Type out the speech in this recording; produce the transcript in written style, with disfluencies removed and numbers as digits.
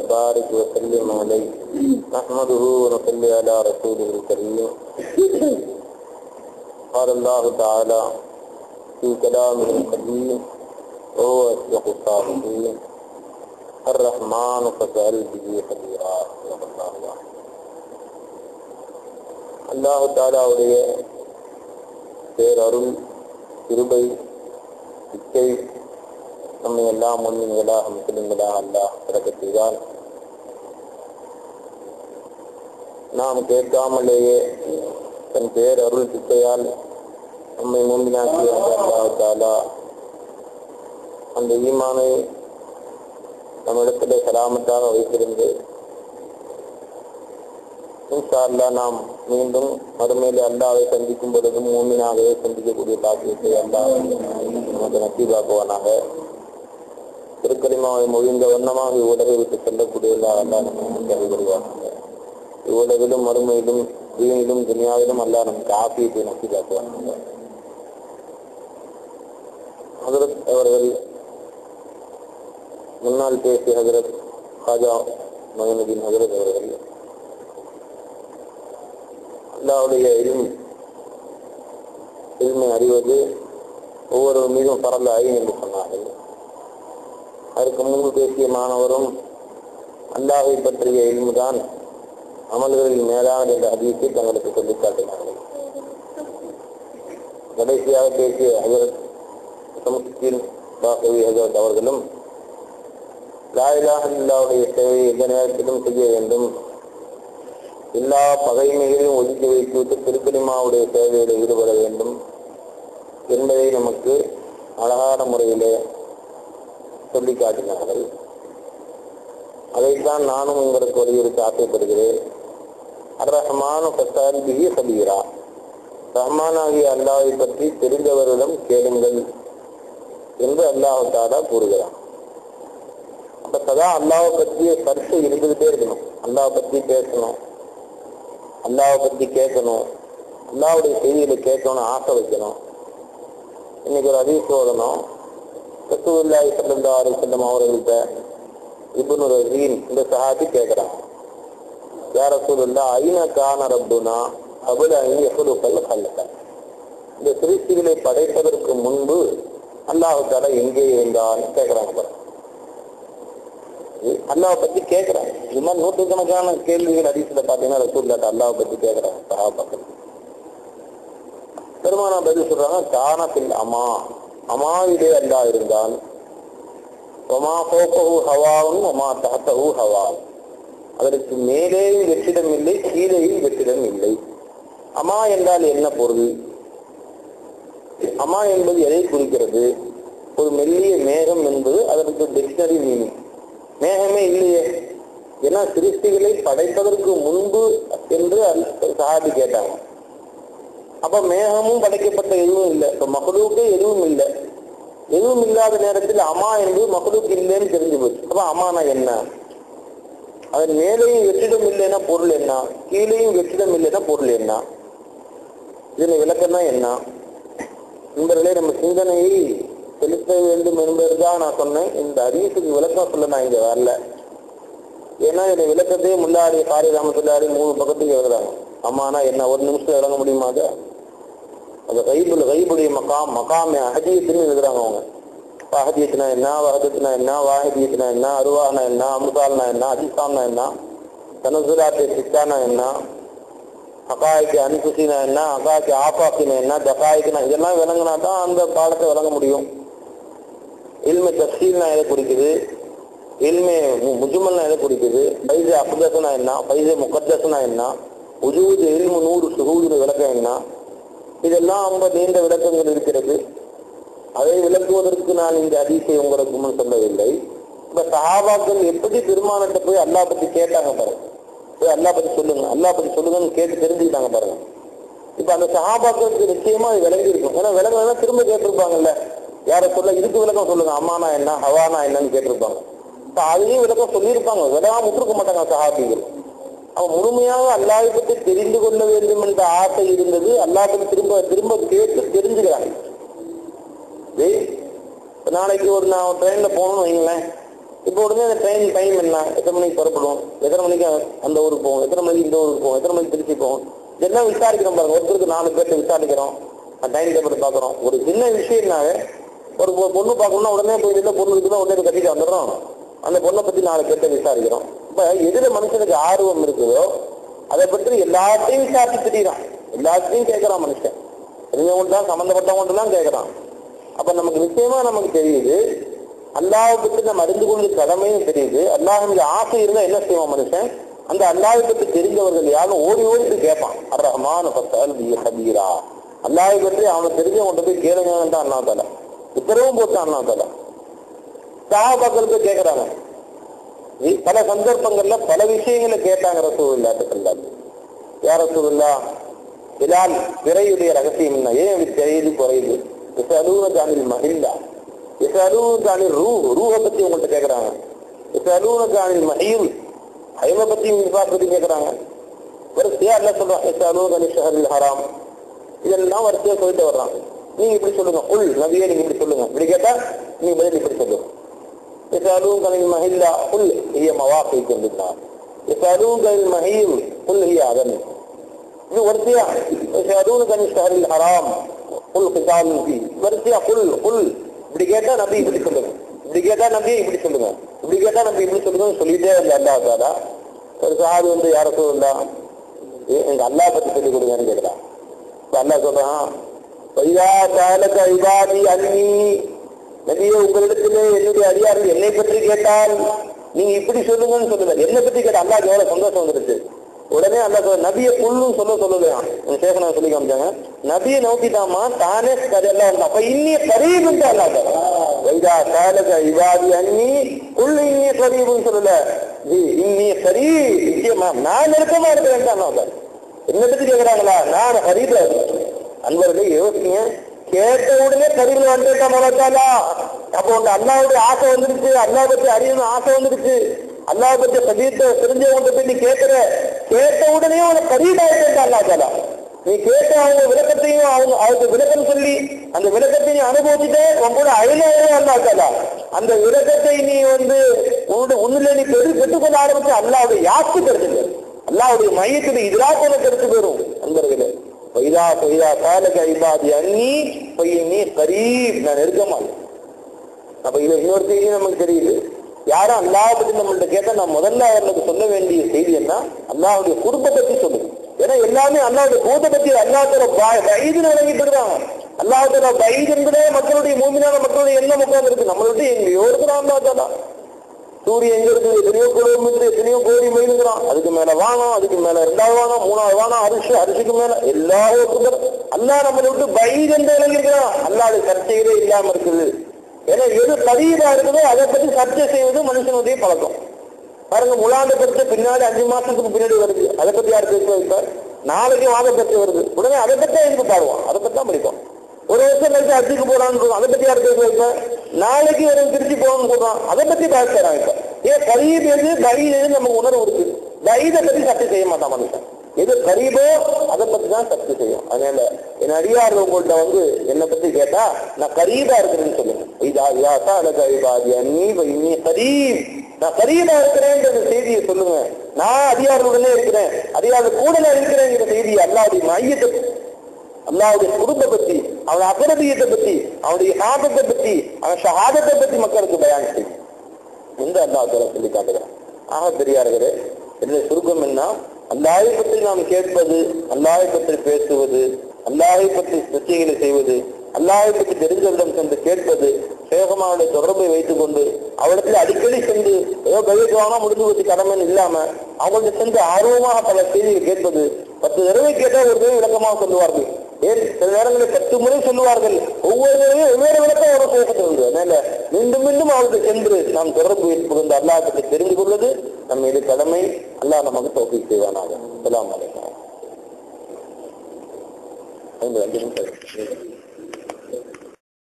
وبارك وسلم عليه نحمده ونصلي على رسوله الكريم. قال الله تعالى في كلامه القديم وهو أصدق القائلين الرحمن فاسأل به خبيرا. அல்லாஹ் தஆலாவுடைய பேரருள் கிருபை இச்சை நம்மை எல்லாம் முன்னிங்களாக முஸ்லிம்களாக அல்லாஹ் பிறக்கச் செய்தால் நாம் கேட்காமலேயே தன் பேரருள் சித்தையால் நம்மை முன்பினாக்கிய அல்லாஹ் தஆலா அந்த ஈமானை நம்மிடத்திலே சலாமத்தாக வைத்திருந்து இன்ஷா அல்லாஹ் நாம் மீண்டும் மறுமையிலே அல்லாஹ்வை சந்திக்கும் பொழுதும் மூமினாகவே சந்திக்கக்கூடிய பாக்கியத்தை அல்லாஹ் நமக்கு நசீபாக்குவானாக. திருக்கலிமாவை மொழிந்த வண்ணமாக இவ்வுலகை விட்டு செல்லக்கூடிய அல்லாஹ் நமக்கு அறிவுறுவானாக. இவ்வுலகிலும் மறுமையிலும் தீனிலும் துனியாவிலும் அல்லாஹ் நமக்கு ஆஃபியத்தை நசீபாக்குவானாக. ஹஜ்ரத் அவர்கள் முன்னாள் பேசிய ஹஜ்ரத் காஜா மொயினுதீன் ஹஜ்ரத் அவர்கள் அல்லாஹ்வுடைய இல்மை அறிவது ஒவ்வொரு மீதும் பரந்த ஐன் என்று சொன்னார்கள். அதற்கு முன்பு பேசிய மாணவரும் அல்லாஹை பற்றிய இல்முதான் அமல்களில் மேலான என்ற ஹதீஸை தங்களுக்கு சொல்லிக் காட்டினார்கள். கடைசியாக பேசிய ஹஜ்ரத் சமுஸ்தீன் பாகவி ஹஜ்ரத் அவர்களும் லா இலாஹ இல்லல்லாஹுடைய சேவையை எந்த நேரத்திலும் செய்ய வேண்டும், எல்லா பகைமைகளையும் ஒதுக்கி வைத்துவிட்டு திருக்கலிமாவுடைய சேவையில் ஈடுபட வேண்டும் என்பதை நமக்கு அழகான முறையிலே சொல்லி காட்டினார்கள். அதைத்தான் நானும் உங்களுக்கு வலியுறுத்தி ஆசைப்படுகிறேன். அர்-ரஹ்மான் ஃபஸ்அல் பிஹி ஹபீரா, ரஹ்மானாகிய அல்லாஹ்வை பற்றி தெரிந்தவரிடம் கேளுங்கள் என்று அல்லாஹ் தஆலா கூறுகிறான். அப்ப சதா அல்லாஹ்வை பற்றிய கருத்து இருந்துகிட்டே இருக்கணும். அல்லாஹ்வை பற்றி பேசணும், அல்லாஹ்வை பற்றி கேட்கணும், அல்லாஹ்வுடைய செய்திகளை கேட்கணும்னு ஆசை வைக்கணும். இன்னைக்கு ஒரு ஹதீஸ் ஓதணும். ரசூலுல்லாஹி ஸல்லல்லாஹு அலைஹி வஸல்லம் அவர்கள்ட்ட இப்னு ரஸீன் இந்த சஹாபி கேட்கிறாங்க, யா ரசூலுல்லாஹ் ஐன கான ரப்புனா கபல அன் யஹ்லுகல் கல்க, இந்த சிருஷ்டிகளை படைப்பதற்கு முன்பு அல்லாஹ் தஆலா எங்கே இருந்தான்னு கேட்கிறாங்க. அல்லாஹ்வை பத்தி கேட்கிறாங்க. இது மாதிரி நூற்றுக்கணக்கான கேள்விகள் ஹதீஸ்ல பாத்தீங்கன்னா ரசூலுல்லாஹ் அல்லாஹ்வை பத்தி கேட்கிறாங்க சஹாபாக்கள். பெருமானா பதில் சொல்றாங்க, கானத்தில் அமா, அமாவிலே அல்லாஹ் இருந்தான், ஒமா ஃபௌகஹு ஹவாவும் ஒமா தஹ்தஹு ஹவா, அதற்கு மேலேயும் வெற்றிடம் இல்லை, கீழேயும் வெற்றிடம் இல்லை. அமா என்றால் என்ன பொருள்? அமா என்பது எதை குறிக்கிறது? ஒரு மெல்லிய மேகம் என்பது அதற்கு டிக்ஷனரி மீனிங். மேகமே இல்லையே, ஏன்னா சிருஷ்டிகளை படைப்பதற்கு முன்பு என்று சஹாபி கேட்டாங்க. அப்ப மேகமும் படைக்கப்பட்ட எதுவும் இல்லை, இப்ப மக்லூக்கே எதுவும் இல்லை. எதுவும் இல்லாத நேரத்தில் அமா என்பது மக்லூக் இல்லைன்னு தெரிஞ்சு போச்சு. அப்ப அமானா என்ன? அதன் மேலேயும் வெற்றிடம் இல்லைன்னா பொருள் என்ன, கீழேயும் வெற்றிடம் இல்லைன்னா பொருள் என்ன? இதன் விளக்கம்னா என்ன? நண்பர்களே, நம்ம சிந்தனையை செலுத்த வேண்டும் என்பதுதான் நான் சொன்னேன். இந்த ஹதீஸுக்கு விளக்கம் சொல்ல நான் இங்க வரல. ஏன்னா இந்த விளக்கத்தையே முல்லாடி காரி ரஹ்மத்துல்லாஹி 3 பக்கத்துக்கு எழுதுறாங்க. அம்மானா என்ன ஒரு நிமிஷம் விளங்க முடியுமா? அது கைபுடைய மகாம் அஹதியத்துன்னு எழுதுறாங்க அவங்க. அஹதியத்துனா என்ன, வஹதத்துனா என்ன, வாஹிதியத்துனா என்ன, அருவானா என்ன, அம்சால்னா என்ன, அதிசாம்னா என்ன, தனசுராத்தே சித்தானா என்ன, அகாய்க்கு அனுசுசினா என்ன, அகாய்க்கு ஆபாக்கினா என்ன, தகாய்க்குனா, இதெல்லாம் விளங்கினா தான் அந்த பாடத்தை விளங்க முடியும். இல்மே தஃசீல்னா எதை குறிக்குது, இல்மே முஜ்மல்னா எதை குறிக்குது, பைசே அப்தஸ்னா என்ன, பைசே முகத்தஸ்னா என்ன, உஜூத் இல்மு நூறு சுஹூதுன விளக்கம் என்ன, இதெல்லாம் ரொம்ப நீண்ட விளக்கங்கள் இருக்கிறது. அதை விளக்குவதற்கு நான் இந்த ஹதீஸை உங்களுக்கு முன் சொல்லவில்லை. இப்ப சஹாபாக்கள் எப்படி பெருமானத்தை போய் அல்லாஹ் பத்தி கேட்டாங்க பாருங்க, போய் அல்லாஹ் பத்தி சொல்லுங்க, அல்லாஹ் பத்தி சொல்லுங்கன்னு கேட்டு தெரிஞ்சுக்கிட்டாங்க பாருங்க. இப்ப அந்த சஹாபாக்களுக்கு நிச்சயமா அது விளங்கி இருக்கும். ஏன்னா விளங்குனா திரும்ப கேட்டிருப்பாங்கல்ல, யார சொல்ல இதுக்கு விளக்கம் சொல்லுங்க, அம்மானா என்ன, ஹவானா என்னன்னு கேட்டிருப்பாங்க. அதையும் விளக்கம் சொல்லியிருப்பாங்க, விளக்காம விட்டுருக்க மாட்டாங்க சஹாபிகள். அவன் முழுமையாக அல்லாஹ்வை பற்றி தெரிந்து கொள்ள வேண்டும் என்ற ஆசை இருந்தது. அல்லாஹ் பற்றி திரும்ப திரும்ப கேட்டு தெரிஞ்சுக்கிறாங்க. நாளைக்கு நான் ட்ரெயின்ல போகணும்னு வைங்களேன், இப்போ உடனே அந்த ட்ரெயின் டைம் என்ன, எத்தனை மணிக்கு புறப்படும், எத்தனை மணிக்கு அந்த ஊருக்கு போகும், எத்தனை மணிக்கு இந்த ஊருக்கு போகும், எத்தனை மணிக்கு திருச்சி போகும், இதெல்லாம் விசாரிக்கிறோம் பாருங்க. ஒருத்தருக்கு 4 பேர்ட்ட விசாரிக்கிறோம், டைம் டேபிள் பாக்குறோம். ஒரு சின்ன விஷயம்னாவே ஒரு பொண்ணு பார்க்கணும்னா உடனே போய் என்ன பொண்ணு இருக்குதோ உடனே கட்டிட்டு வந்துடுறோம். அந்த பொண்ணை பத்தி 4 பேர்ட்ட விசாரிக்கிறோம். இப்ப எதுல மனுஷனுக்கு ஆர்வம் இருக்குதோ அதை பற்றி எல்லாத்தையும் விசாரிச்சு தெரியுறான், எல்லாத்தையும் கேட்கறான் மனுஷன். தெரிஞ்சவங்க தான் சம்பந்தப்பட்டவங்க தான் கேட்கறான். அப்ப நமக்கு நிச்சயமா நமக்கு தெரியுது அல்லாஹ்வை பற்றி நம்ம அறிந்து கொண்டு கடமையும் தெரியுது. அல்லாஹ் மீது ஆசை இருந்தா என்ன செய்வான் மனுஷன், அந்த அல்லாஹ்வை பற்றி தெரிந்தவர்கள் யாரும் ஓடி ஓடி கேட்பான். அர் ரஹ்மான் ஃபஸ்அல் பிஹி ஹபீரா, அல்லாஹ்வை பற்றி அவனுக்கு தெரிஞ்சவங்க போய் கேளுங்கன்னு தான் அல்லாஹ் தஆலா உத்தரவும் போட்டான். அல்லாஹ் தஆலா சஹாபாக்கள் போய் கேட்கறாங்க. பல சந்தர்ப்பங்கள்ல பல விஷயங்களை கேட்டாங்க ரசூலுல்லாஹி ஸல்லல்லாஹு அலைஹி வஸல்லம். யா ரசூலுல்லாஹ், பிலால் பிறையுடைய ரகசியம் என்ன, ஏன் இப்படி தெரியுது குறையுது, யஸஅலூனக அனில் மஹில்லா, யஸஅலூனக அனில் ரூஹ பத்தி உங்கள்கிட்ட கேட்கறாங்க, யஸஅலூனக அனில் மஹீல் ஹைம பத்தி நிஃபாஸ் பத்தி கேட்கறாங்க. வரிசையா அல்லாஹ் சொல்றான் யஸஅலூனக அனில் ஷஹரில் ஹராம், இதெல்லாம் வரிசையா சொல்லிட்டு வர்றாங்க. நீங்க இப்படி சொல்லுங்க, உள் நபியே நீங்க இப்படி சொல்லுங்க, இப்படி கேட்டா நீங்க பதில் இப்படி சொல்லுங்க. يسألونك عن المحلة قل هي مواقيت للناس يسألونك عن المحيض قل هي أذن. இது வரிசையா يسألونك عن الشهر الحرام قل قتال فيه, வரிசையா குல் இப்படி கேட்டா நபி இப்படி சொல்லுங்க, இப்படி கேட்டா நபி இப்படி சொல்லுங்க, இப்படி கேட்டா நபி இப்படி சொல்லுங்க சொல்லிட்டே இல்லை. அல்லாஹ் தாலா ஒரு சஹாபி வந்து யார சொல்லலாம், எங்க அல்லாஹ் பத்தி சொல்லிக் கொடுங்கன்னு கேட்கலாம். அல்லாஹ் சொல்றான் பையா சாலக இபாதி அன்னி, நபியே உங்களிடத்திலே என்னுடைய அடியார்கள் என்னை பற்றி கேட்டால் நீங்க இப்படி சொல்லுங்கன்னு சொல்லுங்க. என்னை பற்றி கேட்டா அல்லாஹ் எவ்வளவு சந்தோஷம் வந்துருச்சு. உடனே அல்லாஹ் நபியை புல்லும் சொல்லலையா, சேகனா சொல்லி காமிச்சாங்க. நபியை நோக்கிட்டாமா தானே கதையெல்லாம் அப்ப இன்னிய கரீபுன்னு அல்லாஹ் வைதா சாலக இபாதி அன்னி புல் இன்னிய கரீபுன்னு சொல்லல, இன்னிய கரீப் நிச்சயமா நான் நெருக்கமா இருக்கிறேன். என்னை பத்தி கேட்கிறாங்களா, நான் கரீபா இருக்கேன். அன்பர்களே யோசிங்க, கேட்ட உடனே கருவில வந்துட்டா மொழத்தாலா, அப்போ உங்க அல்லாவுடைய ஆசை வந்துருச்சு, அல்லா பத்தி அறியணும் ஆசை வந்துருச்சு, அல்லா பத்தி பதியத்தை தெரிஞ்சவங்க பத்தி நீ கேட்கிற, கேட்ட உடனே உனக்கு கரீபாயிட்டா அல்லா தாலா. நீ கேட்ட அவங்க விளக்கத்தையும் அவருக்கு விளக்கம் சொல்லி அந்த விளக்கத்தை நீ அனுபவிச்சுட்டே உன் கூட அயலாவே அல்லா தாலா. அந்த விளக்கத்தை நீ உன்னில நீ பெற்றுக்கொள்ள ஆரம்பிச்சு அல்லாவுடைய யாத்து கருத்து, அல்லாவுடைய மையத்துடைய இதராக கருத்து பெறும். நண்பர்களே நெருக்கமா. அப்ப இது இன்னொரு செய்தி நமக்கு தெரியுது. யாரும் அல்லாஹ் பத்தி நம்மள்ட்ட கேட்டா நான் முதல்ல அவர்களுக்கு சொல்ல வேண்டிய செய்தி என்ன, அல்லாஹுடைய குடும்பத்தை பத்தி சொல்லுங்க. ஏன்னா எல்லாமே அல்லாஹுடைய பூத பத்தி அல்லாஹ் பைதுன்னு விளங்கிட்டு இருக்காங்க. அல்லாஹ் பைது என்பதே மக்களுடைய மூமினான மக்களுடைய எண்ணம் உட்கார்ந்து இருக்கு. நம்மளுடைய எங்கேயோ இருக்கிறான் அல்லாஹ் தாலா. சூரியன் எங்க இருக்குது, எத்தனையோ கிலோமீட்டர் எத்தனையோ கோடி மைலுங்கிறான். அதுக்கு மேல வானம், அதுக்கு மேல 2வது வானம், 3வது வானம், அரிசிக்கு மேல எல்லாரும் அல்லாஹ் நம்மளை விட்டு பைத் என்று விளங்கிருக்கிறான். அல்லாஹ் சர்ச்சைகளே இல்லாம இருக்குது. ஏன்னா எது பதிவா இருக்குதோ அதை பத்தி சர்ச்சை செய்வது மனுஷனுடைய பழக்கம். பாருங்க, முலாண்ட பற்றி பின்னாடி 5 மாசத்துக்கு பின்னாடி வருது, அதை பத்தி யார் பேச வைப்பார். நாளைக்கு வாத பற்றி வருது, உடனே அதை பத்தி எதுக்கு பாடுவான், அதை பத்தி தான் படிப்போம். ஒரு வருஷம் கழிச்சு அச்சுக்கு போறான்னு அதை பத்தி யார் பேச வைப்பார். நாளைக்கு ஒரு திருச்சி போகணும்னு சொல்றான், அதை பத்தி பேசுறாங்க. இப்ப ஏன் கரீப் எது பைத் எது நமக்கு உணர்வு இருக்கு. பைதை பத்தி சர்ச்சை செய்ய மாட்டான் மனுஷன். எது கரீபோ அதை பத்தி தான் சர்ச்சை செய்யும். அதனால என் அடியார்கள் உங்கள்கிட்ட வந்து என்னை பத்தி கேட்டா நான் கரீபா இருக்கிறேன்னு சொல்லுங்க. நான் கரீபா இருக்கிறேன்ற செய்தியை சொல்லுங்க. நான் அடியார்களுடனே இருக்கிறேன், அடியார்கள் கூட நான் இருக்கிறேங்கிற செய்தியை அல்லாஹ்வுடைய மையத்தை, அல்லாஹ்வுடைய குடும்ப பத்தி, அவன் அகரபியத்தை பத்தி, அவனுடைய ஆபத்தை பத்தி, அவன் ஷஹாதத்தை பத்தி மக்களுக்கு பயான் செய்யும் என்று அல்லாஹ் சொல்லி காட்டுகிறான். ஆக பெரியார்களே, என்னுடைய சுருக்கம் என்ன, அல்லாஹ்வை பற்றி நாம் கேட்பது, அல்லாஹ்வை பற்றி பேசுவது, அல்லாஹ்வை பற்றி நிச்சயங்களை செய்வது, அல்லாஹ்வை பற்றி தெரிஞ்சவரிடம் சென்று கேட்பது, சேகமாவுடைய தொடர்பை வைத்துக் கொண்டு அவரிடத்துல அடிக்கடி சென்று ஏதோ கையெழுத்துவானா முடிஞ்சு வச்சு கடமைன்னு இல்லாம அவங்கள்ட்ட சென்று ஆர்வமாக பல செய்தியை கேட்பது. 10 தடவை கேட்டால் ஒரு தடவை விளக்கமாக சொல்லுவார்கள். ஏன் சில நேரங்களில் 10 முறை சொல்லுவார்கள். ஒவ்வொரு தடவையும் வெவ்வேறு விளக்கம் ஒரு பேசுகிறது. அதனால மீண்டும் மீண்டும் அவருக்கு சென்று நாம் தொடர்பு புகுந்த அல்லாஹ் பற்றி தெரிந்து கொள்வது நம்ம இது கடமை. அல்லாஹ் நமக்கு தௌஃபீக் செய்வானாக. அஸ்ஸலாமு அலைக்கும். 5 நிமிஷம்